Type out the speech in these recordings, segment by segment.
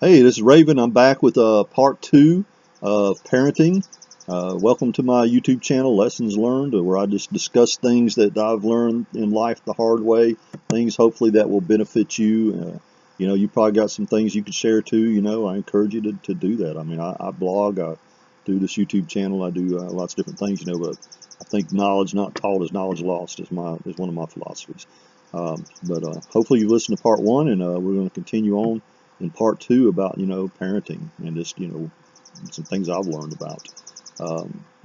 Hey, this is Raven. I'm back with part two of parenting. Welcome to my YouTube channel, Lessons Learned, where I just discuss things that I've learned in life the hard way, things hopefully that will benefit you. You probably got some things you could share too. I encourage you to do that. I mean, I blog, I do this YouTube channel, I do lots of different things, but I think knowledge not taught is knowledge lost is one of my philosophies. But hopefully you listened to part one, and we're going to continue on in part two about parenting and just some things I've learned about.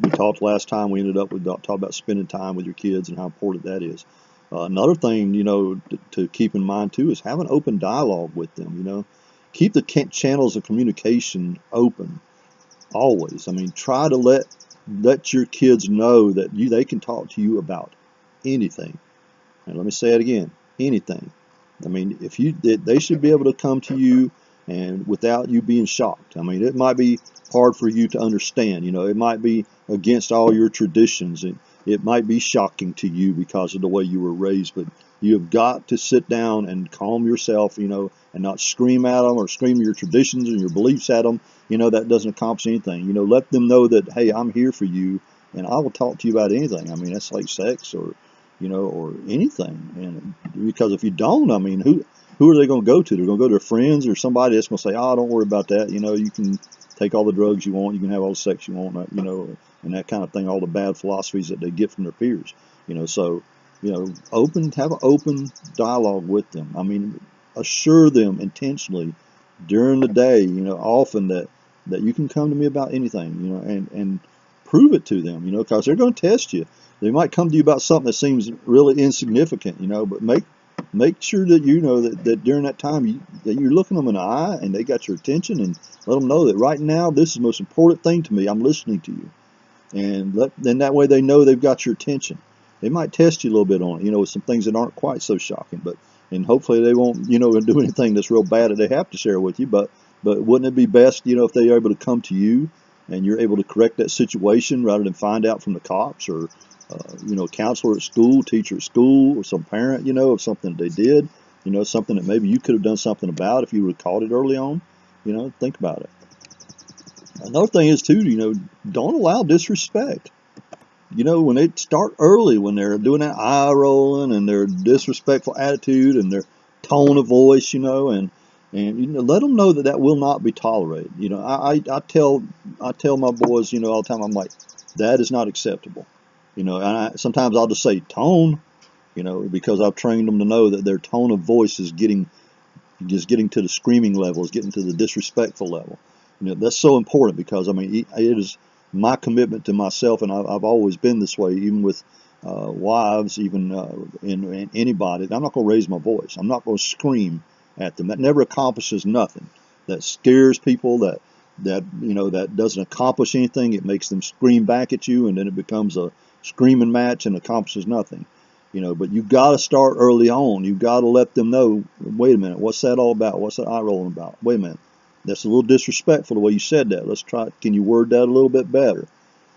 We talked last time. We ended up with talking about spending time with your kids and how important that is. Another thing to keep in mind too is have an open dialogue with them. Keep the channels of communication open always. I mean, try to let your kids know that they can talk to you about anything. And let me say it again, anything. I mean, they should be able to come to you and without you being shocked. I mean, it might be hard for you to understand. It might be against all your traditions. It might be shocking to you because of the way you were raised. But you have got to sit down and calm yourself, and not scream at them or scream your traditions and your beliefs at them. That doesn't accomplish anything. Let them know that, hey, I'm here for you, and I will talk to you about anything. I mean, that's like sex or anything. And because if you don't, I mean, who are they going to go to? They're going to go to their friends or somebody that's going to say, oh, don't worry about that. You can take all the drugs you want, you can have all the sex you want, and that kind of thing, all the bad philosophies that they get from their peers. So, have an open dialogue with them. I mean, assure them intentionally during the day, often that you can come to me about anything, and prove it to them, because they're going to test you. They might come to you about something that seems really insignificant, but make sure that that during that time that you're looking them in the eye and they got your attention, and let them know that right now this is the most important thing to me. I'm listening to you, and then that way they know they've got your attention. They might test you a little bit on it, with some things that aren't quite so shocking, and hopefully they won't do anything that's real bad that they have to share with you. But wouldn't it be best if they're able to come to you and you're able to correct that situation rather than find out from the cops or counselor at school, teacher at school, or some parent, of something that they did, something that maybe you could have done something about if you would have caught it early on. Think about it. Another thing is too, don't allow disrespect. When they start early, when they're doing that eye rolling and their disrespectful attitude and their tone of voice, and let them know that will not be tolerated. I tell my boys, all the time, I'm like, that is not acceptable. And sometimes I'll just say tone, because I've trained them to know that their tone of voice is getting to the screaming level, is getting to the disrespectful level. That's so important because, I mean, it is my commitment to myself, and I've always been this way, even with wives, even in anybody. I'm not going to raise my voice. I'm not going to scream at them. That never accomplishes nothing. That scares people. That doesn't accomplish anything. It makes them scream back at you, and then it becomes a screaming match and accomplishes nothing. But you've got to start early on. You've got to let them know, wait a minute, what's that all about? What's that eye rolling about? Wait a minute, that's a little disrespectful the way you said that. Let's try, can you word that a little bit better?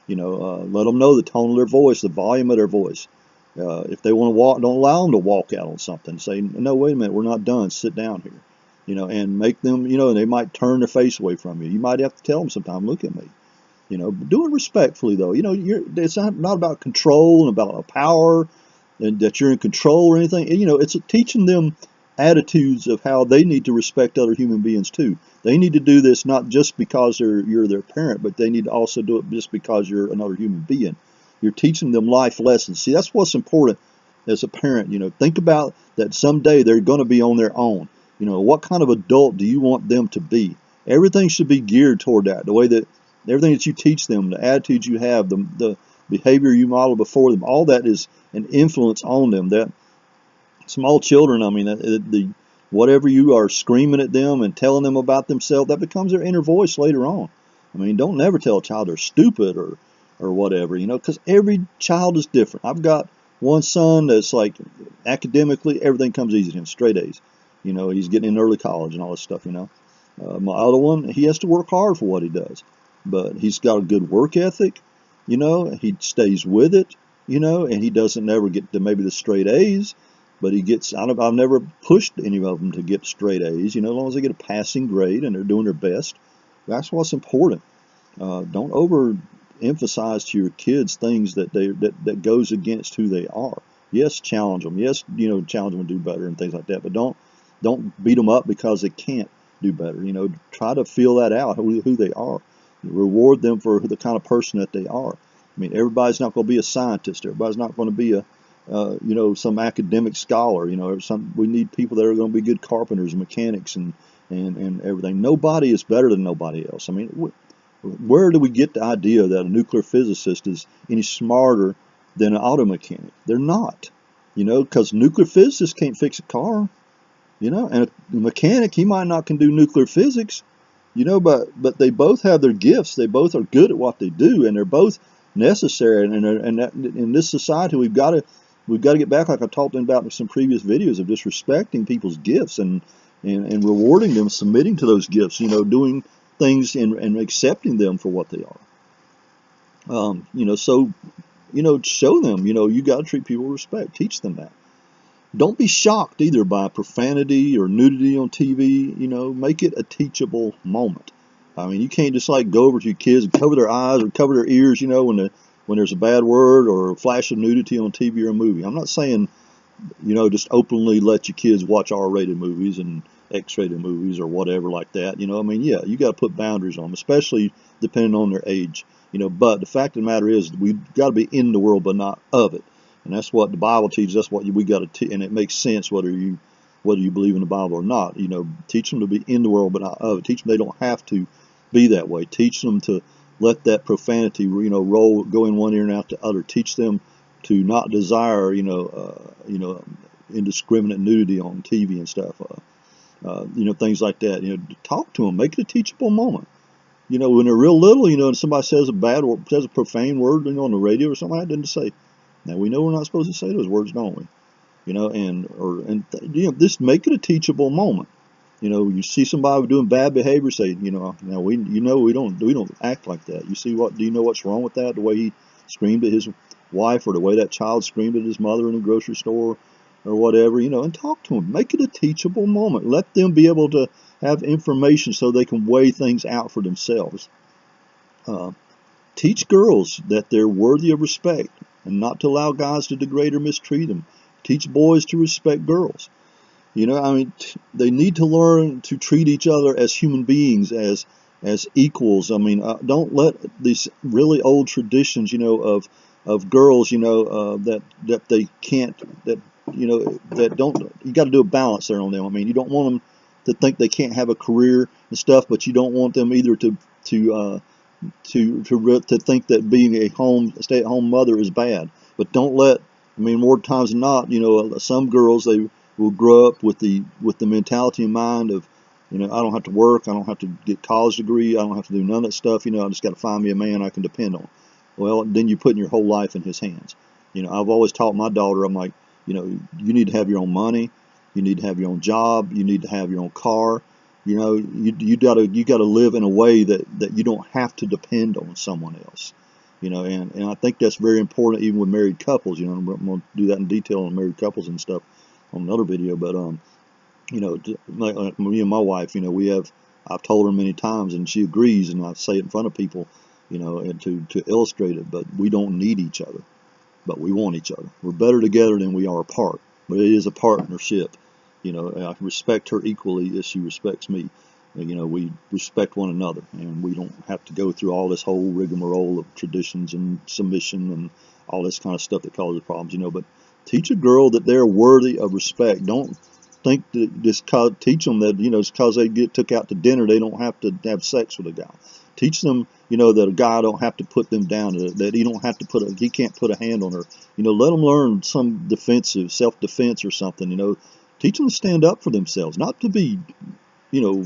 Let them know the tone of their voice, the volume of their voice. If they want to walk, don't allow them to walk out on something. Say, no, wait a minute, we're not done. Sit down here. And make them, they might turn their face away from you. You might have to tell them sometime, look at me. But do it respectfully, though. It's not about control and about power and that you're in control or anything. It's teaching them attitudes of how they need to respect other human beings too. They need to do this not just because you're their parent, but they need to also do it just because you're another human being. You're teaching them life lessons. See, that's what's important as a parent. Think about that someday they're going to be on their own. What kind of adult do you want them to be? Everything should be geared toward that. The way that everything that you teach them, the attitudes you have, the behavior you model before them, all that is an influence on them. That small children, I mean, whatever you are screaming at them and telling them about themselves, that becomes their inner voice later on. I mean, don't never tell a child they're stupid or whatever, because every child is different. I've got one son that's like academically everything comes easy to him, straight A's. He's getting in early college and all this stuff. My other one, he has to work hard for what he does, but he's got a good work ethic. He stays with it. And he doesn't never get to maybe the straight A's, but I've never pushed any of them to get straight A's. You know, as long as they get a passing grade and they're doing their best, that's what's important. Don't overemphasize to your kids things that goes against who they are. Yes, challenge them. Yes, you know, challenge them to do better and things like that. But don't beat them up because they can't do better. You know, try to feel that out, who they are. Reward them for the kind of person that they are. I mean, everybody's not going to be a scientist. Everybody's not going to be you know, some academic scholar. You know, we need people that are going to be good carpenters and mechanics and everything. Nobody is better than nobody else. I mean, where do we get the idea that a nuclear physicist is any smarter than an auto mechanic? They're not. You know, because nuclear physicists can't fix a car. You know, and a mechanic, he might not can do nuclear physics. You know, but they both have their gifts. They both are good at what they do, and they're both necessary. And in this society, we've got to get back, like I talked about in some previous videos, of just respecting people's gifts and rewarding them, submitting to those gifts. You know, doing things and accepting them for what they are. You know, so you know, show them. You know, you got to treat people with respect. Teach them that. Don't be shocked either by profanity or nudity on TV. You know, make it a teachable moment. I mean, you can't just like go over to your kids and cover their eyes or cover their ears, you know, when there's a bad word or a flash of nudity on TV or a movie. I'm not saying, you know, just openly let your kids watch R-rated movies and X-rated movies or whatever like that. You know, I mean, yeah, you got to put boundaries on them, especially depending on their age. You know, but the fact of the matter is, we've got to be in the world, but not of it. And that's what the Bible teaches. That's what we got to, and it makes sense whether you believe in the Bible or not. You know, teach them to be in the world, but not of it. Teach them they don't have to be that way. Teach them to let that profanity, you know, go in one ear and out the other. Teach them to not desire, you know, indiscriminate nudity on TV and stuff. You know, things like that. You know, talk to them. Make it a teachable moment. You know, when they're real little, you know, and somebody says a profane word, you know, on the radio or something like that, didn't say. Now we know we're not supposed to say those words, don't we? You know, you know, just make it a teachable moment. You know, you see somebody doing bad behavior, say, you know, now we don't act like that. Do you know what's wrong with that? The way he screamed at his wife, or the way that child screamed at his mother in the grocery store, or whatever. You know, and talk to them. Make it a teachable moment. Let them be able to have information so they can weigh things out for themselves. Teach girls that they're worthy of respect and not to allow guys to degrade or mistreat them. Teach boys to respect girls. You know, I mean, they need to learn to treat each other as human beings, as equals. I mean, don't let these really old traditions, you know, of girls, you know, that they can't, that, you know, that don't, you got to do a balance there on them. I mean, you don't want them to think they can't have a career and stuff, but you don't want them either to think that being a stay-at-home mother is bad. But don't let, I mean, more times than not, you know, some girls, they will grow up with the mentality in mind of, you know, I don't have to work, I don't have to get a college degree, I don't have to do none of that stuff, you know, I just got to find me a man I can depend on. Well, then you're putting your whole life in his hands. You know, I've always taught my daughter, I'm like, you know, you need to have your own money, you need to have your own job, you need to have your own car. You know, you gotta live in a way that you don't have to depend on someone else. You know, and I think that's very important even with married couples. You know, I'm going to do that in detail on married couples and stuff on another video. But you know, like me and my wife, you know, I've told her many times, and she agrees, and I say it in front of people, you know, and to illustrate it. But we don't need each other, but we want each other. We're better together than we are apart. But it is a partnership. You know, I respect her equally as she respects me. You know, we respect one another, and we don't have to go through all this whole rigmarole of traditions and submission and all this kind of stuff that causes problems. You know, but teach a girl that they're worthy of respect. Don't think that teach them that, you know, it's because they get took out to dinner, they don't have to have sex with a guy. Teach them, you know, that a guy don't have to put them down, that he don't have to he can't put a hand on her. You know, let them learn some self-defense or something. You know. Teach them to stand up for themselves, not to be, you know,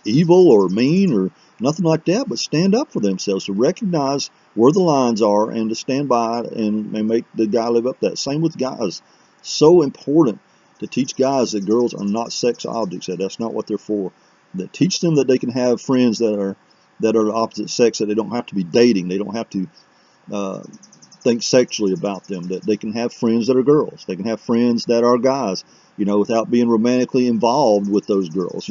evil or mean or nothing like that, but stand up for themselves, to recognize where the lines are and to stand by it and make the guy live up to that. Same with guys. So important to teach guys that girls are not sex objects, that that's not what they're for. That teach them that they can have friends that are the opposite sex, that they don't have to be dating. They don't have to think sexually about them, that they can have friends that are girls, they can have friends that are guys, without being romantically involved with those girls.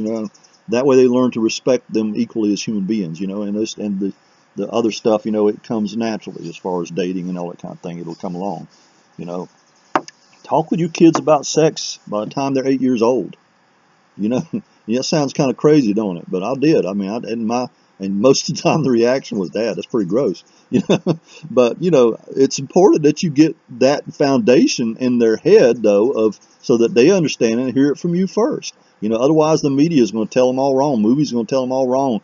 That way they learn to respect them equally as human beings. And the other stuff, it comes naturally as far as dating and all that kind of thing. It'll come along. you know Talk with your kids about sex by the time they're 8 years old. It sounds kind of crazy, don't it? But I did. I mean, and most of the time the reaction was, "Dad, that's pretty gross." But it's important that you get that foundation in their head, though, so that they understand and hear it from you first. Otherwise the media is going to tell them all wrong. Movies are going to tell them all wrong.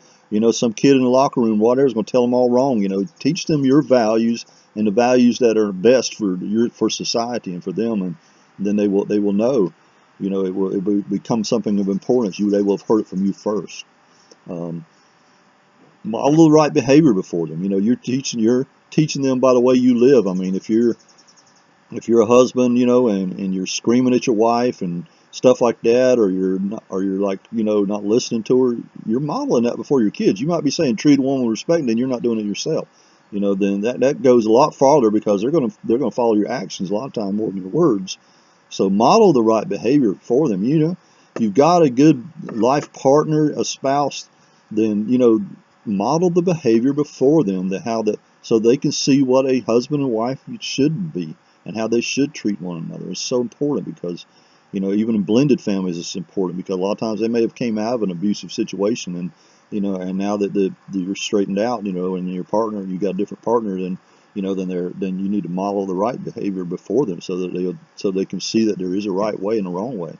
Some kid in the locker room, whatever, is going to tell them all wrong. Teach them your values and the values that are best for society and for them, and then they will know. It will become something of importance. They will have heard it from you first. Model the right behavior before them. You're teaching them by the way you live. I mean, if you're a husband, and you're screaming at your wife and stuff like that, or you're like, not listening to her, you're modeling that before your kids. You might be saying treat a woman with respect, and then you're not doing it yourself. Then that goes a lot farther, because they're gonna follow your actions a lot of time more than your words. So model the right behavior for them. You've got a good life partner, a spouse, then model the behavior before them, so they can see what a husband and wife should be and how they should treat one another. It's so important, because even in blended families it's important, because a lot of times they may have came out of an abusive situation, and and now that you're straightened out, and your partner, you got a different partner, then then you need to model the right behavior before them, so they can see that there is a right way and a wrong way.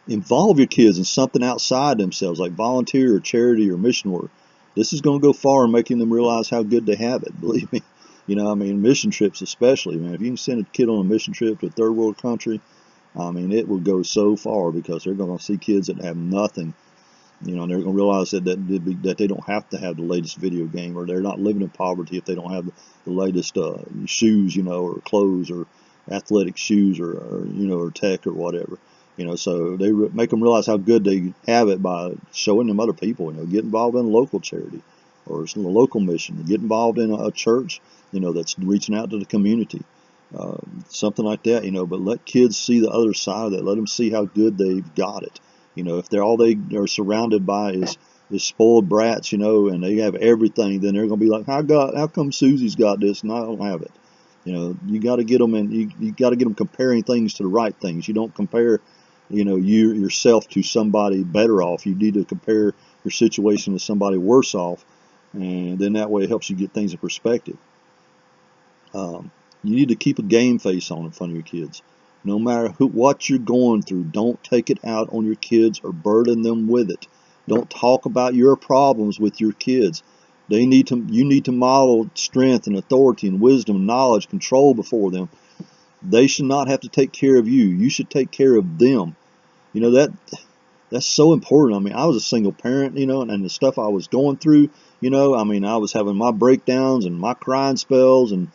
Involve your kids in something outside themselves, like volunteer or charity or mission work. This is going to go far in making them realize how good they have it. Believe me. Mission trips especially, man. If you can send a kid on a mission trip to a third world country, it will go so far, because they're going to see kids that have nothing. And they're going to realize that they don't have to have the latest video game, or they're not living in poverty if they don't have the latest shoes, or clothes, or athletic shoes, or tech or whatever. So they make them realize how good they have it by showing them other people. Get involved in a local charity or a local mission. Get involved in a church, that's reaching out to the community, something like that. But let kids see the other side of that. Let them see how good they've got it. If all they are surrounded by is spoiled brats, and they have everything, then they're going to be like, how come Susie's got this and I don't have it? You got to get them, and you got to get them comparing things to the right things. You don't compare, yourself to somebody better off. You need to compare your situation to somebody worse off, and then that way it helps you get things in perspective. You need to keep a game face on in front of your kids. No matter what you're going through, don't take it out on your kids or burden them with it. Don't talk about your problems with your kids. You need to model strength and authority and wisdom and knowledge, control before them. They should not have to take care of you. You should take care of them. That's so important. I was a single parent, and the stuff I was going through, I was having my breakdowns and my crying spells and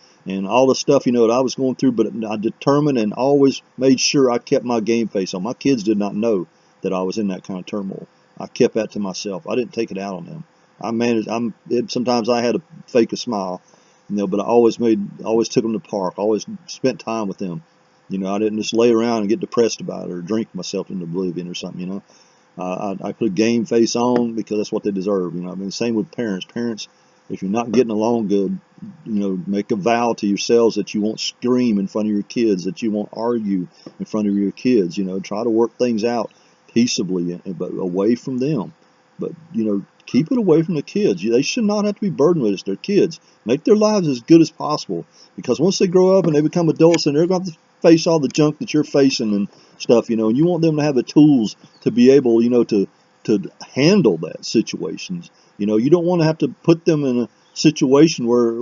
all the stuff, that I was going through, but I determined and always made sure I kept my game face on. My kids did not know that I was in that kind of turmoil. I kept that to myself. I didn't take it out on them. I managed. Sometimes I had to fake a smile, but I always took them to the park. I always spent time with them. I didn't just lay around and get depressed about it or drink myself into oblivion or something. I put a game face on, because that's what they deserve. Same with parents. Parents, if you're not getting along good, make a vow to yourselves that you won't scream in front of your kids, that you won't argue in front of your kids. Try to work things out peaceably, but away from them. But keep it away from the kids. They should not have to be burdened with it. It's their kids. Make their lives as good as possible, because once they grow up and they become adults, and they're going to face all the junk that you're facing and stuff, and you want them to have the tools to be able, to handle that situations. You don't want to have to put them in a situation where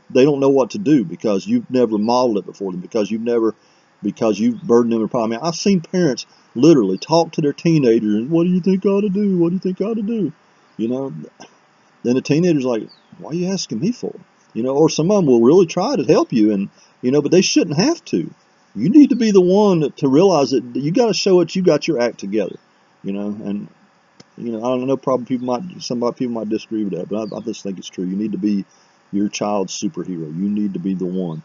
they don't know what to do, because you've never modeled it before them, because you've burdened them with a problem. I've seen parents literally talk to their teenagers, and what do you think I ought to do? What do you think I ought to do? Then the teenager's like, why are you asking me for? Or some of them will really try to help you, and but they shouldn't have to. You need to be the one to realize that you got to show it. You got your act together. And I don't know. Probably some people might disagree with that, but I just think it's true. You need to be your child's superhero. You need to be the one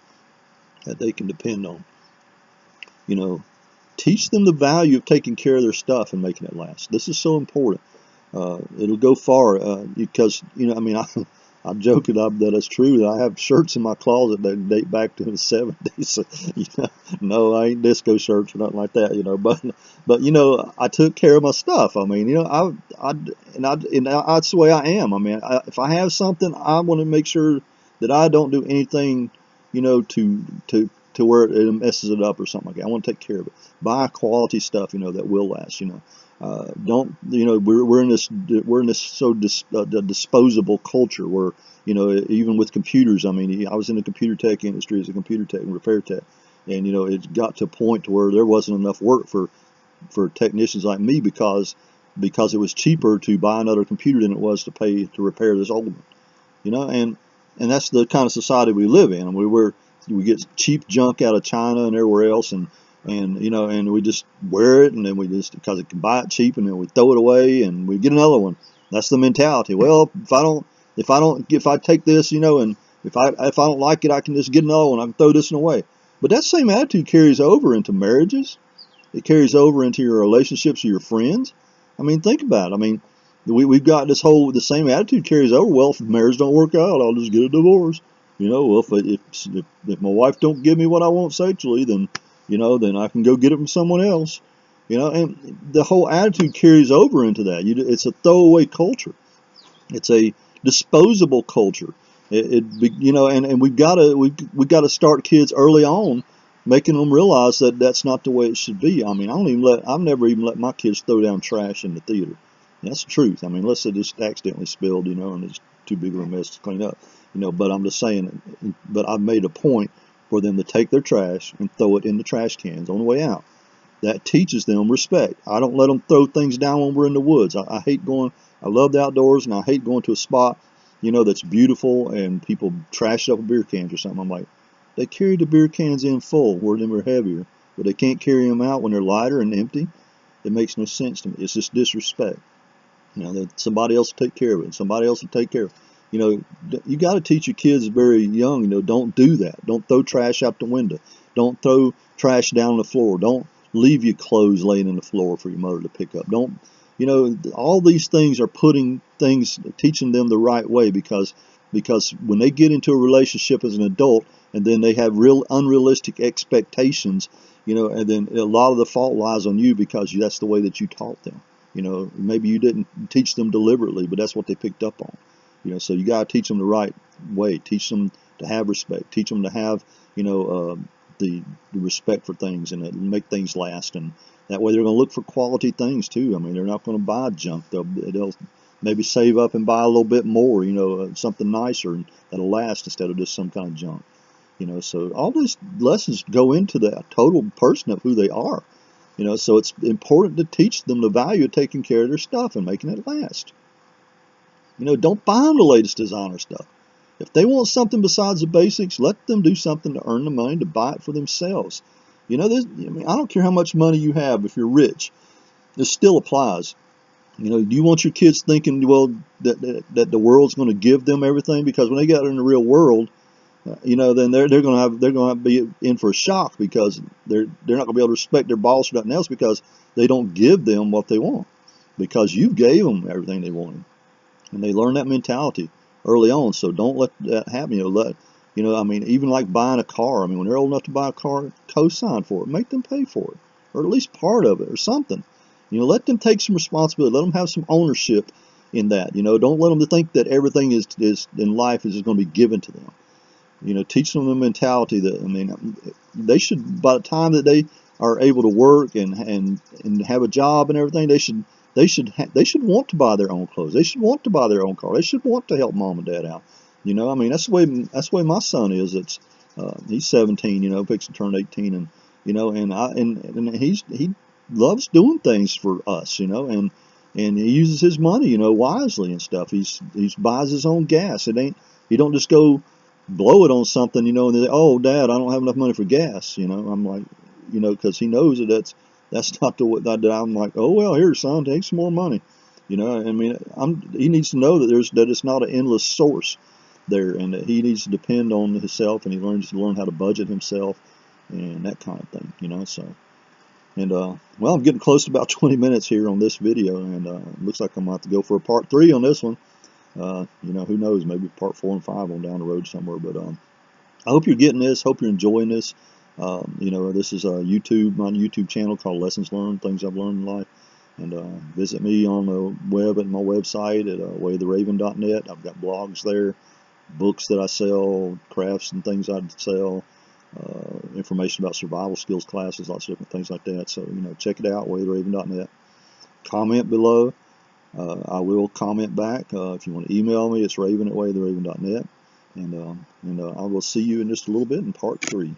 that they can depend on. You know, teach them the value of taking care of their stuff and making it last. This is so important. It'll go far because, you know, I mean, I'm joking that it's true that I have shirts in my closet that date back to the 70s. You know, no, I ain't disco shirts or nothing like that. You know, but you know, I took care of my stuff. I mean, you know, that's the way I am. I mean, if I have something, I want to make sure that I don't do anything, you know, to where it messes it up or something like that. I want to take care of it. Buy quality stuff, you know, that will last. You know. Don't, you know, we're in this so disposable culture where, you know, even with computers. I mean, I was in the computer tech industry as a computer tech and repair tech, and you know, it got to a point to where there wasn't enough work for technicians like me because it was cheaper to buy another computer than it was to pay to repair this old one. You know, and that's the kind of society we live in. We get cheap junk out of China and everywhere else, and you know, and we just wear it, and then we just, because it can buy it cheap, and then we throw it away and we get another one. That's the mentality. Well, if I take this, you know, and if I don't like it, I can just get another one. I can throw this one away. But that same attitude carries over into marriages. It carries over into your relationships with your friends. I mean, think about it. I mean, we've got the same attitude carries over. Well, if marriage don't work out, I'll just get a divorce. You know, well, if my wife don't give me what I want sexually, then, you know, then I can go get it from someone else. You know, and the whole attitude carries over into that. It's a throwaway culture. It's a disposable culture. You know, and we got to start kids early on, making them realize that that's not the way it should be. I mean, I've never even let my kids throw down trash in the theater. That's the truth. I mean, unless they just accidentally spilled, you know, and it's too big of a mess to clean up, you know. But I'm just saying. But I've made a point for them to take their trash and throw it in the trash cans on the way out. That teaches them respect. I don't let them throw things down when we're in the woods. I hate going. I love the outdoors, and I hate going to a spot, you know, that's beautiful and people trash up beer cans or something. I'm like, they carry the beer cans in full where they were heavier, but they can't carry them out when they're lighter and empty. It makes no sense to me. It's just disrespect. You know, that somebody else will take care of it. Somebody else will take care of it. You know, you got to teach your kids very young, you know, don't do that. Don't throw trash out the window. Don't throw trash down the floor. Don't leave your clothes laying in the floor for your mother to pick up. Don't, you know, all these things are teaching them the right way, because when they get into a relationship as an adult and then they have real unrealistic expectations, you know, and then a lot of the fault lies on you because that's the way that you taught them. You know, maybe you didn't teach them deliberately, but that's what they picked up on. You know, so you got to teach them the right way. Teach them to have respect. Teach them to have, you know, the respect for things, and make things last. And that way they're going to look for quality things too. I mean, they're not going to buy junk. They'll maybe save up and buy a little bit more, you know, something nicer that'll last instead of just some kind of junk. You know, so all these lessons go into the total person of who they are. You know, so it's important to teach them the value of taking care of their stuff and making it last. You know, don't buy them the latest designer stuff. If they want something besides the basics, let them do something to earn the money to buy it for themselves. You know, I mean, I don't care how much money you have. If you're rich, this still applies. You know, do you want your kids thinking, well, that the world's going to give them everything? Because when they get out in the real world, you know, then they're going to be in for a shock, because they're not going to be able to respect their boss or nothing else, because they don't give them what they want, because you gave them everything they wanted, and they learn that mentality early on. So don't let that happen. You know, I mean, even like buying a car. I mean, when they're old enough to buy a car, co-sign for it, make them pay for it, or at least part of it, or something. You know, let them take some responsibility. Let them have some ownership in that. You know, don't let them think that everything is in life is going to be given to them. You know, teach them the mentality that, I mean, they should, by the time that they are able to work and have a job and everything, they should want to buy their own clothes. They should want to buy their own car. They should want to help mom and dad out. You know, I mean, that's the way my son is. He's 17, you know, fixing to turn 18, and you know, and he loves doing things for us, you know, and he uses his money, you know, wisely and stuff. He buys his own gas. He don't just go blow it on something, you know, and they say, oh, Dad, I don't have enough money for gas, you know. I'm like, you know, because he knows that's not the way that I'm like, oh, well, here, son, take some more money, you know. I mean, he needs to know that it's not an endless source. there, and that he needs to depend on himself, and he learns to learn how to budget himself and that kind of thing, you know. So, and well, I'm getting close to about 20 minutes here on this video, and it looks like I'm going to have to go for a part 3 on this one. You know, who knows, maybe part 4 and 5 on down the road somewhere. But I hope you're getting this, hope you're enjoying this. You know, this is my YouTube channel called Lessons Learned, Things I've Learned in Life. And visit me on the web at my website at waytheraven.net. I've got blogs there, books that I sell, crafts and things I sell, information about survival skills classes, lots of different things like that. So, you know, check it out, waytheraven.net. Comment below. I will comment back. If you want to email me, it's raven@waytheraven.net. And I will see you in just a little bit in part 3.